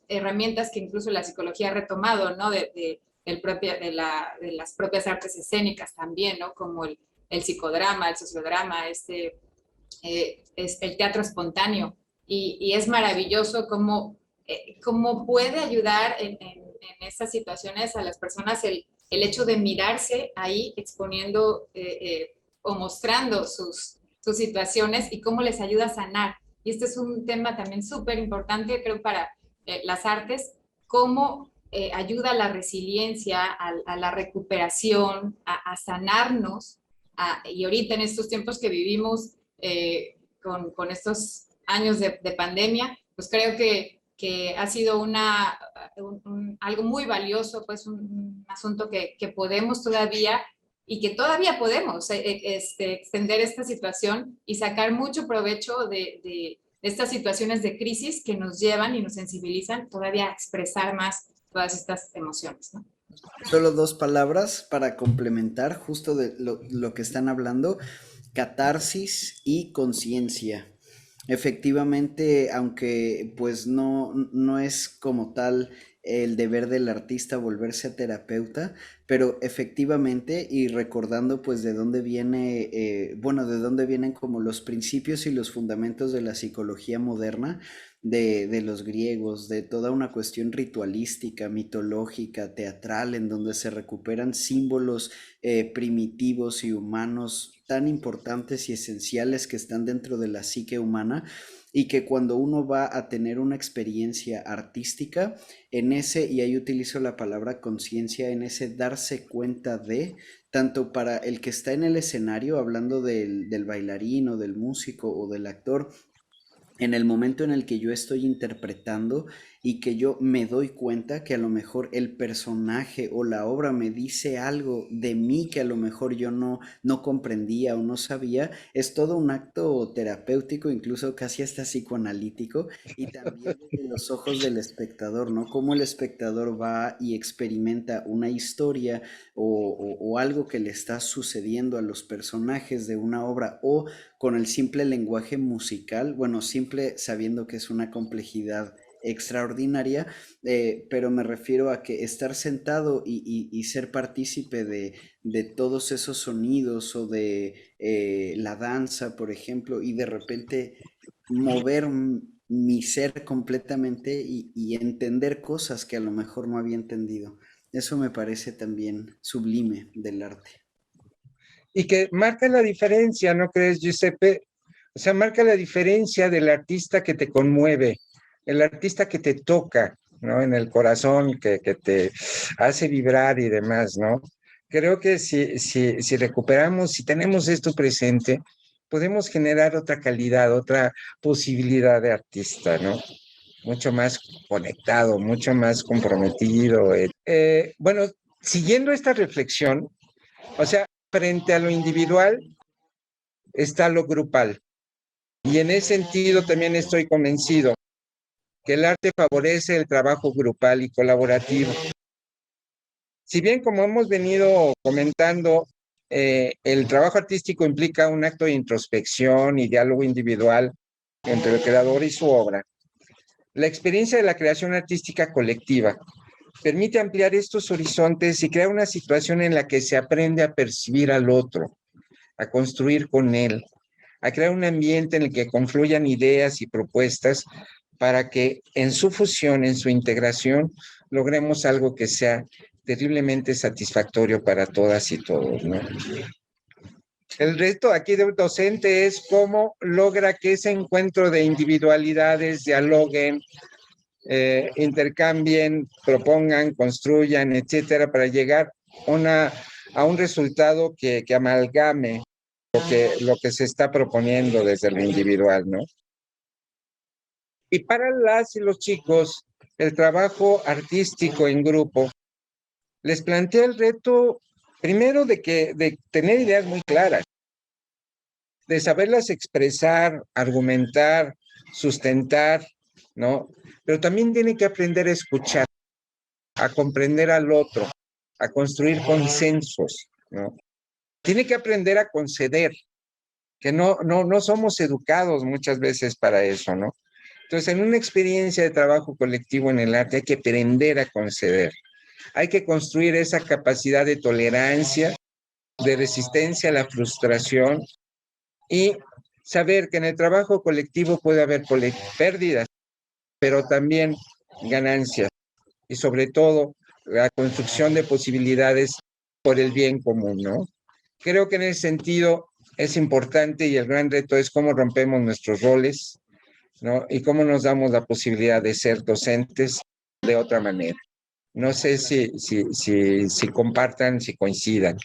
herramientas que incluso la psicología ha retomado, ¿no? De las propias artes escénicas también, ¿no? Como el psicodrama, el sociodrama, es el teatro espontáneo. Y es maravilloso cómo puede ayudar en estas situaciones a las personas el hecho de mirarse ahí exponiendo o mostrando sus situaciones y cómo les ayuda a sanar. Y este es un tema también súper importante, creo, para las artes, cómo ayuda a la resiliencia, a la recuperación, a sanarnos. Y ahorita en estos tiempos que vivimos con estos años de pandemia, pues creo que ha sido algo muy valioso, pues un asunto que podemos todavía y que todavía podemos extender esta situación y sacar mucho provecho de estas situaciones de crisis que nos llevan y nos sensibilizan todavía a expresar más todas estas emociones, ¿no? Solo dos palabras para complementar justo de lo que están hablando: catarsis y conciencia. Efectivamente, aunque pues no es como tal el deber del artista volverse a terapeuta, pero efectivamente, y recordando pues de dónde viene, bueno, de dónde vienen como los principios y los fundamentos de la psicología moderna, de los griegos, de toda una cuestión ritualística, mitológica, teatral, en donde se recuperan símbolos primitivos y humanos tan importantes y esenciales que están dentro de la psique humana, y que cuando uno va a tener una experiencia artística, en ese, y ahí utilizo la palabra conciencia, en ese darse cuenta de, tanto para el que está en el escenario, hablando del bailarín o del músico o del actor, en el momento en el que yo estoy interpretando y que yo me doy cuenta que a lo mejor el personaje o la obra me dice algo de mí que a lo mejor yo no comprendía o no sabía, es todo un acto terapéutico, incluso casi hasta psicoanalítico, y también desde los ojos del espectador, ¿no? Cómo el espectador va y experimenta una historia o algo que le está sucediendo a los personajes de una obra, o con el simple lenguaje musical, bueno, simple sabiendo que es una complejidad extraordinaria, pero me refiero a que estar sentado y ser partícipe de todos esos sonidos o de la danza, por ejemplo, y de repente mover mi ser completamente y entender cosas que a lo mejor no había entendido. Eso me parece también sublime del arte. Y que marca la diferencia, ¿no crees, Giuseppe? O sea, marca la diferencia del artista que te conmueve, el artista que te toca, ¿no? En el corazón, que te hace vibrar y demás, ¿no? Creo que si recuperamos, si tenemos esto presente, podemos generar otra calidad, otra posibilidad de artista, ¿no? Mucho más conectado, mucho más comprometido. Bueno, siguiendo esta reflexión, o sea, frente a lo individual está lo grupal. Y en ese sentido también estoy convencido que el arte favorece el trabajo grupal y colaborativo. Si bien, como hemos venido comentando, el trabajo artístico implica un acto de introspección y diálogo individual entre el creador y su obra, la experiencia de la creación artística colectiva permite ampliar estos horizontes y crear una situación en la que se aprende a percibir al otro, a construir con él, a crear un ambiente en el que confluyan ideas y propuestas para que en su fusión, en su integración, logremos algo que sea terriblemente satisfactorio para todas y todos, ¿no? El reto aquí del docente es cómo logra que ese encuentro de individualidades dialoguen, intercambien, propongan, construyan, etcétera, para llegar a un resultado que amalgame lo que se está proponiendo desde lo individual, ¿no? Y para las y los chicos, el trabajo artístico en grupo les plantea el reto, primero, de tener ideas muy claras, de saberlas expresar, argumentar, sustentar, ¿no? Pero también tienen que aprender a escuchar, a comprender al otro, a construir consensos, ¿no? Tiene que aprender a conceder, que no somos educados muchas veces para eso, ¿no? Entonces, en una experiencia de trabajo colectivo en el arte hay que aprender a conceder. Hay que construir esa capacidad de tolerancia, de resistencia a la frustración y saber que en el trabajo colectivo puede haber pérdidas, pero también ganancias y sobre todo la construcción de posibilidades por el bien común, ¿no? Creo que en ese sentido es importante y el gran reto es cómo rompemos nuestros roles, ¿no? Y cómo nos damos la posibilidad de ser docentes de otra manera. No sé si compartan, si coincidan.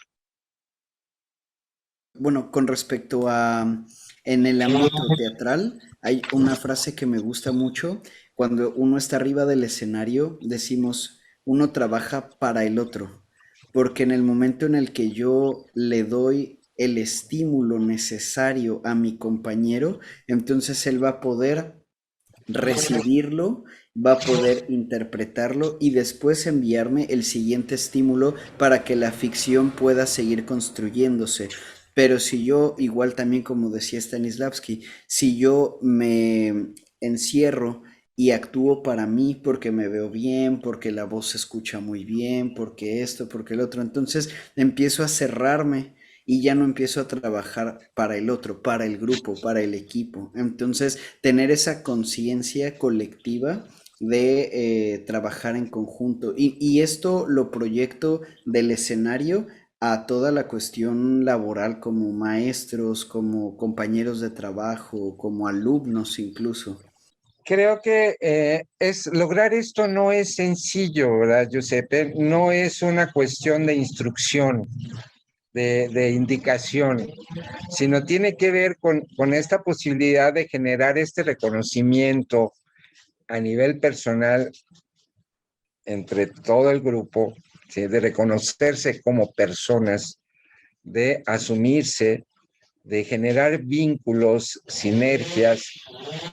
Bueno, con respecto a en el ámbito teatral, hay una frase que me gusta mucho. Cuando uno está arriba del escenario, decimos, uno trabaja para el otro, porque en el momento en el que yo le doy el estímulo necesario a mi compañero, entonces él va a poder recibirlo, va a poder interpretarlo y después enviarme el siguiente estímulo para que la ficción pueda seguir construyéndose. Pero si yo, igual también como decía Stanislavski, si yo me encierro y actúo para mí porque me veo bien, porque la voz se escucha muy bien, porque esto, porque el otro, entonces empiezo a cerrarme y ya no empiezo a trabajar para el otro, para el grupo, para el equipo. Entonces, tener esa conciencia colectiva de trabajar en conjunto. Y esto lo proyecto del escenario a toda la cuestión laboral como maestros, como compañeros de trabajo, como alumnos incluso. Creo que lograr esto no es sencillo, ¿verdad, Giuseppe? No es una cuestión de instrucción, de indicación, sino tiene que ver con esta posibilidad de generar este reconocimiento a nivel personal entre todo el grupo, ¿sí? De reconocerse como personas, de asumirse, de generar vínculos, sinergias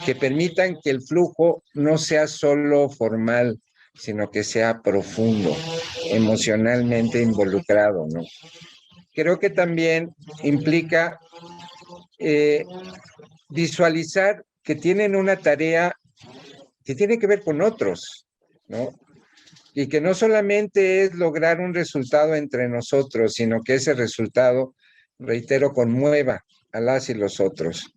que permitan que el flujo no sea solo formal, sino que sea profundo, emocionalmente involucrado, ¿no? Creo que también implica eh, visualizar que tienen una tarea que tiene que ver con otros, ¿no? Y que no solamente es lograr un resultado entre nosotros, sino que ese resultado, reitero, conmueva a las y los otros.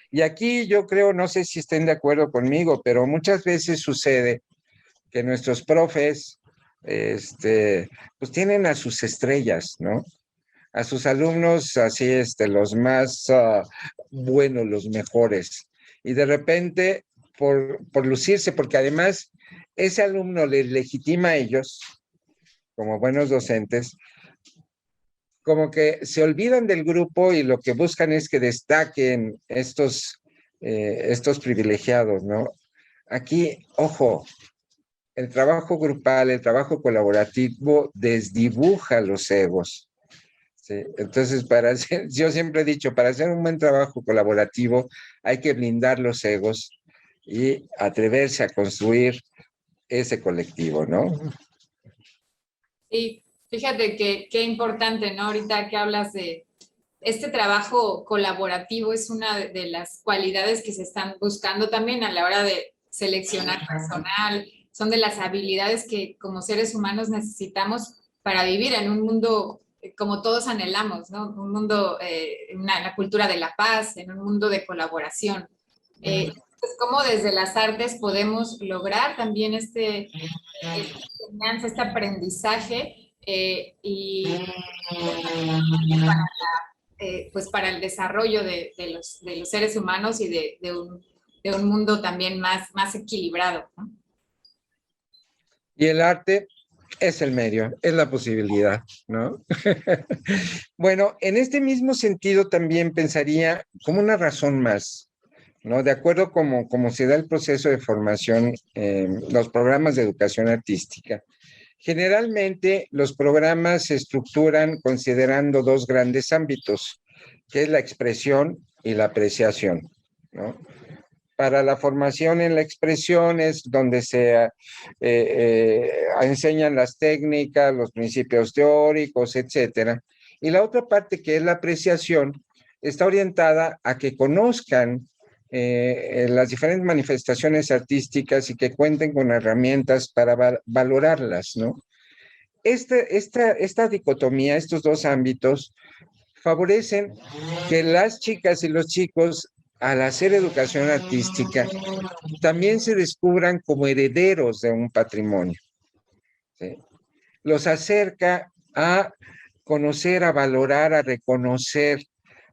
Y aquí yo creo, no sé si estén de acuerdo conmigo, pero muchas veces sucede que nuestros profes, pues tienen a sus estrellas, ¿no? A sus alumnos así, los más buenos, los mejores. Y de repente, por lucirse, porque además ese alumno les legitima a ellos, como buenos docentes, como que se olvidan del grupo y lo que buscan es que destaquen estos privilegiados, ¿no? Aquí, ojo, el trabajo grupal, el trabajo colaborativo desdibuja los egos. ¿Sí? Entonces, yo siempre he dicho, para hacer un buen trabajo colaborativo hay que blindar los egos y atreverse a construir ese colectivo, ¿no? Sí, fíjate que qué importante, ¿no? Ahorita que hablas de este trabajo colaborativo es una de las cualidades que se están buscando también a la hora de seleccionar personal, son de las habilidades que como seres humanos necesitamos para vivir en un mundo como todos anhelamos, ¿no? Un mundo, la cultura de la paz, en un mundo de colaboración. Pues cómo desde las artes podemos lograr también esta enseñanza, este aprendizaje y pues para el desarrollo de los seres humanos y de un mundo también más equilibrado, ¿no? Y el arte Es el medio, es la posibilidad, ¿no? Bueno, en este mismo sentido también pensaría como una razón más, ¿no? De acuerdo como se da el proceso de formación en los programas de educación artística. Generalmente los programas se estructuran considerando dos grandes ámbitos, que es la expresión y la apreciación, ¿no? Para la formación en la expresión es donde se enseñan las técnicas, los principios teóricos, etcétera. Y la otra parte, que es la apreciación, está orientada a que conozcan las diferentes manifestaciones artísticas y que cuenten con herramientas para valorarlas, ¿no? Esta dicotomía, estos dos ámbitos, favorecen que las chicas y los chicos, al hacer educación artística, también se descubran como herederos de un patrimonio, ¿sí? Los acerca a conocer, a valorar, a reconocer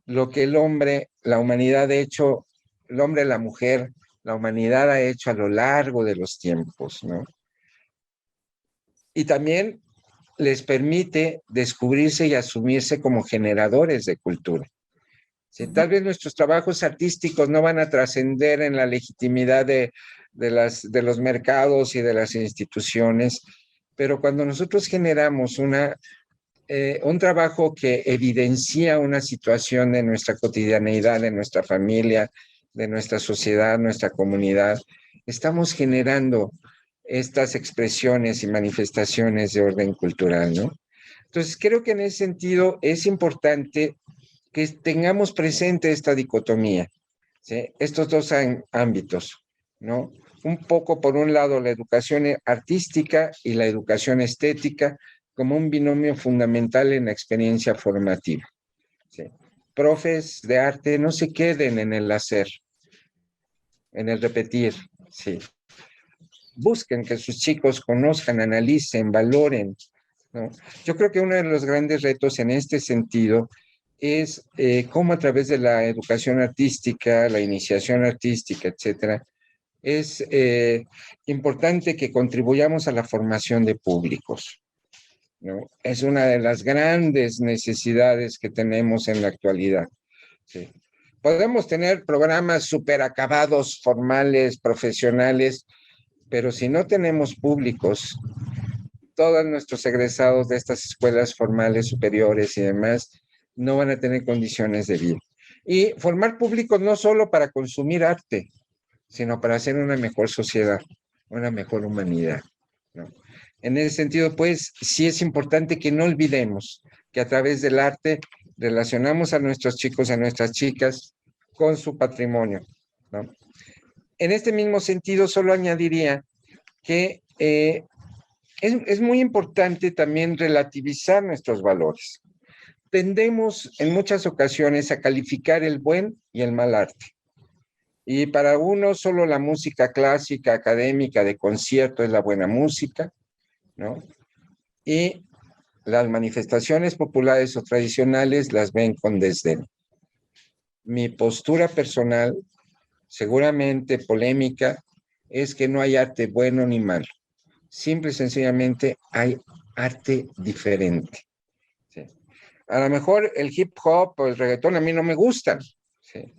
lo que el hombre, la humanidad ha hecho, el hombre, la mujer, la humanidad ha hecho a lo largo de los tiempos, ¿no? Y también les permite descubrirse y asumirse como generadores de cultura. ¿Sí? Tal vez nuestros trabajos artísticos no van a trascender en la legitimidad de los mercados y de las instituciones, pero cuando nosotros generamos un trabajo que evidencia una situación de nuestra cotidianeidad, de nuestra familia, de nuestra sociedad, nuestra comunidad, estamos generando estas expresiones y manifestaciones de orden cultural, ¿no? Entonces, creo que en ese sentido es importante que tengamos presente esta dicotomía, ¿sí? Estos dos ámbitos, ¿no? Un poco, por un lado, la educación artística y la educación estética como un binomio fundamental en la experiencia formativa, ¿sí? Profes de arte no se queden en el hacer, en el repetir, ¿sí? Busquen que sus chicos conozcan, analicen, valoren, ¿no? Yo creo que uno de los grandes retos en este sentido es cómo a través de la educación artística, la iniciación artística, etcétera, es importante que contribuyamos a la formación de públicos, ¿no? Es una de las grandes necesidades que tenemos en la actualidad, ¿sí? Podemos tener programas súper acabados, formales, profesionales, pero si no tenemos públicos, todos nuestros egresados de estas escuelas formales superiores y demás no van a tener condiciones de vida. Y formar públicos no solo para consumir arte, sino para hacer una mejor sociedad, una mejor humanidad, ¿no? En ese sentido, pues, sí es importante que no olvidemos que a través del arte relacionamos a nuestros chicos, a nuestras chicas con su patrimonio, ¿no? En este mismo sentido, solo añadiría que es muy importante también relativizar nuestros valores. Tendemos en muchas ocasiones a calificar el buen y el mal arte. Y para unos solo la música clásica, académica, de concierto es la buena música, ¿no? Y las manifestaciones populares o tradicionales las ven con desdén. Mi postura personal, seguramente polémica, es que no hay arte bueno ni malo. Simple y sencillamente hay arte diferente, ¿sí? A lo mejor el hip hop o el reggaetón a mí no me gustan, ¿sí?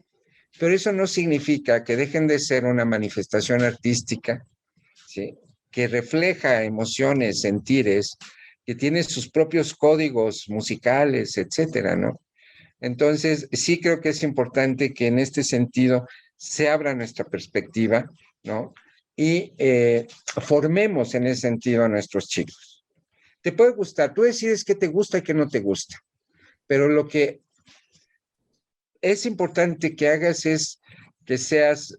Pero eso no significa que dejen de ser una manifestación artística, ¿sí? Que refleja emociones, sentires, que tiene sus propios códigos musicales, etcétera, ¿no? Entonces, sí creo que es importante que en este sentido se abra nuestra perspectiva, ¿no? Y formemos en ese sentido a nuestros chicos. Te puede gustar, tú decides qué te gusta y qué no te gusta, pero lo que es importante que hagas es que seas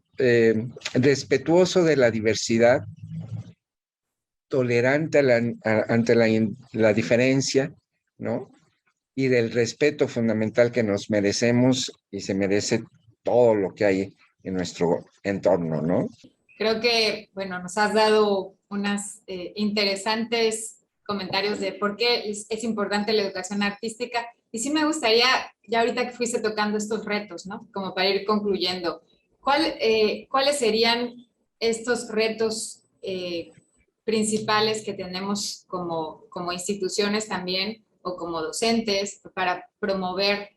respetuoso de la diversidad, tolerante ante la diferencia, ¿no? Y del respeto fundamental que nos merecemos y se merece todo lo que hay en nuestro entorno, ¿no? Creo que, bueno, nos has dado unas interesantes comentarios de por qué es importante la educación artística. Y sí me gustaría, ya ahorita que fuiste tocando estos retos, ¿no? Como para ir concluyendo, ¿cuáles serían estos retos principales que tenemos como instituciones también o como docentes para promover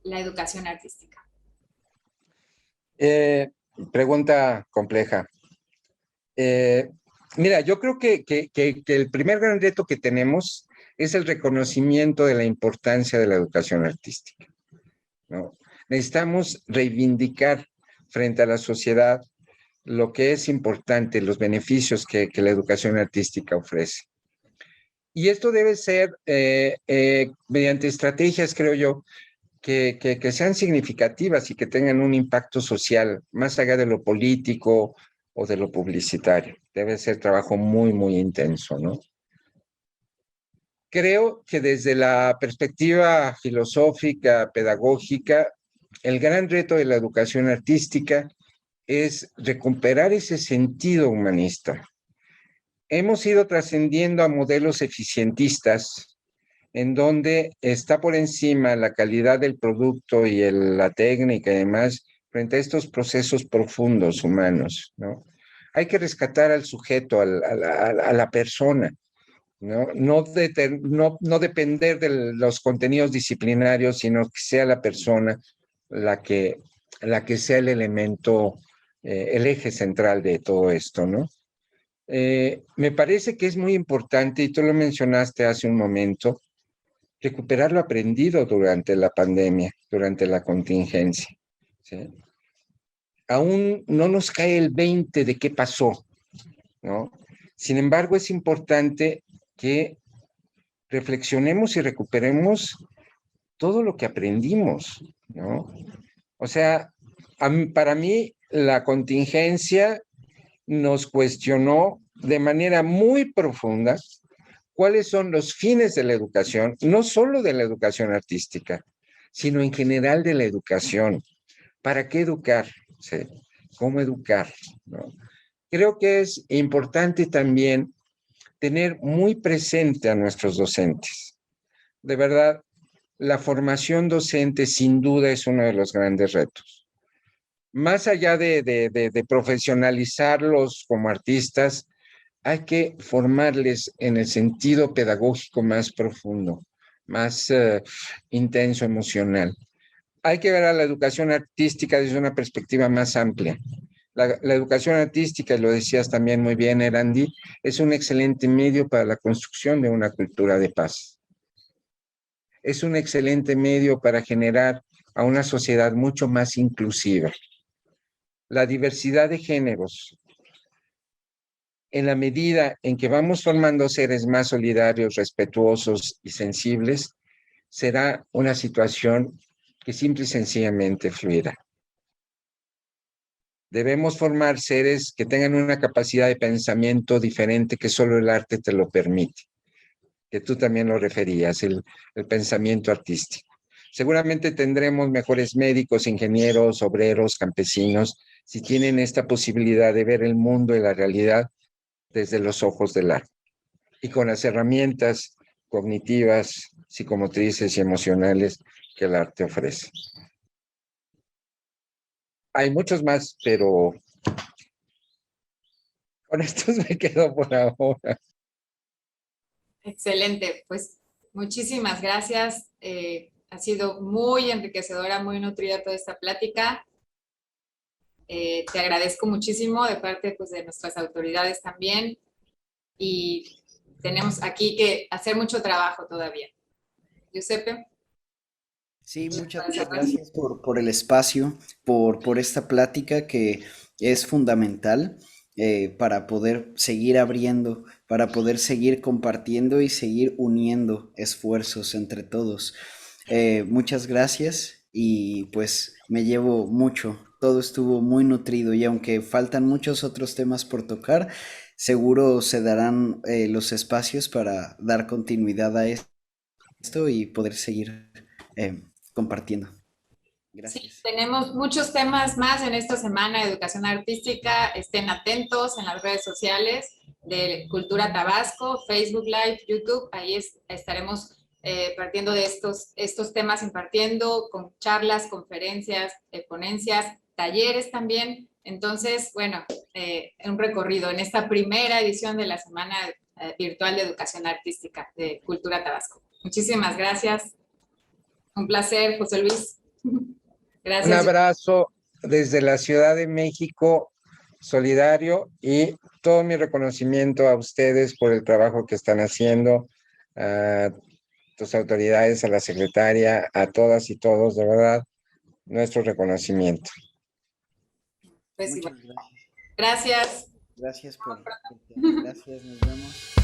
la educación artística? Pregunta compleja. Mira, yo creo que el primer gran reto que tenemos es el reconocimiento de la importancia de la educación artística, ¿no? Necesitamos reivindicar frente a la sociedad lo que es importante, los beneficios que la educación artística ofrece. Y esto debe ser mediante estrategias, creo yo, que sean significativas y que tengan un impacto social, más allá de lo político o de lo publicitario. Debe ser trabajo muy, muy intenso, ¿no? Creo que desde la perspectiva filosófica, pedagógica, el gran reto de la educación artística es recuperar ese sentido humanista. Hemos ido trascendiendo a modelos eficientistas en donde está por encima la calidad del producto y la técnica y demás frente a estos procesos profundos humanos, ¿no? Hay que rescatar al sujeto, a la persona, ¿no? No depender de los contenidos disciplinarios, sino que sea la persona la que sea el elemento, el eje central de todo esto, ¿no? Me parece que es muy importante, y tú lo mencionaste hace un momento, recuperar lo aprendido durante la pandemia, durante la contingencia, ¿sí? Aún no nos cae el 20 de qué pasó, ¿no? Sin embargo, es importante que reflexionemos y recuperemos todo lo que aprendimos, ¿no? O sea, para mí la contingencia nos cuestionó de manera muy profunda cuáles son los fines de la educación, no solo de la educación artística, sino en general de la educación. ¿Para qué educar? ¿Sí? ¿Cómo educar? ¿No? Creo que es importante también tener muy presente a nuestros docentes. De verdad, la formación docente sin duda es uno de los grandes retos. Más allá de profesionalizarlos como artistas, hay que formarles en el sentido pedagógico más profundo, más intenso, emocional. Hay que ver a la educación artística desde una perspectiva más amplia. La educación artística, y lo decías también muy bien, Erandi, es un excelente medio para la construcción de una cultura de paz. Es un excelente medio para generar a una sociedad mucho más inclusiva. La diversidad de géneros, en la medida en que vamos formando seres más solidarios, respetuosos y sensibles, será una situación que simple y sencillamente fluirá. Debemos formar seres que tengan una capacidad de pensamiento diferente que solo el arte te lo permite, que tú también lo referías, el pensamiento artístico. Seguramente tendremos mejores médicos, ingenieros, obreros, campesinos, si tienen esta posibilidad de ver el mundo y la realidad desde los ojos del arte y con las herramientas cognitivas, psicomotrices y emocionales que el arte ofrece. Hay muchos más, pero con estos me quedo por ahora. Excelente, pues muchísimas gracias. Ha sido muy enriquecedora, muy nutrida toda esta plática. Te agradezco muchísimo de parte pues, de nuestras autoridades también. Y tenemos aquí que hacer mucho trabajo todavía. Giuseppe. Sí, muchas gracias por el espacio, por esta plática que es fundamental para poder seguir abriendo, para poder seguir compartiendo y seguir uniendo esfuerzos entre todos. Muchas gracias y pues me llevo mucho, todo estuvo muy nutrido y aunque faltan muchos otros temas por tocar, seguro se darán los espacios para dar continuidad a esto y poder seguir eh, compartiendo. Sí, Gracias. tenemos muchos temas más en esta semana de educación artística. Estén atentos en las redes sociales de Cultura Tabasco, Facebook Live, YouTube. Ahí estaremos partiendo de estos temas, impartiendo con charlas, conferencias, ponencias, talleres también Entonces, bueno, un recorrido en esta primera edición de la Semana Virtual de Educación Artística de Cultura Tabasco. Muchísimas gracias. Un placer, José Luis. Gracias. Un abrazo desde la Ciudad de México, solidario, y todo mi reconocimiento a ustedes por el trabajo que están haciendo, a tus autoridades, a la secretaria, a todas y todos, de verdad, nuestro reconocimiento. Pues, Muchas bueno. gracias. Gracias. Gracias por gracias, nos vemos.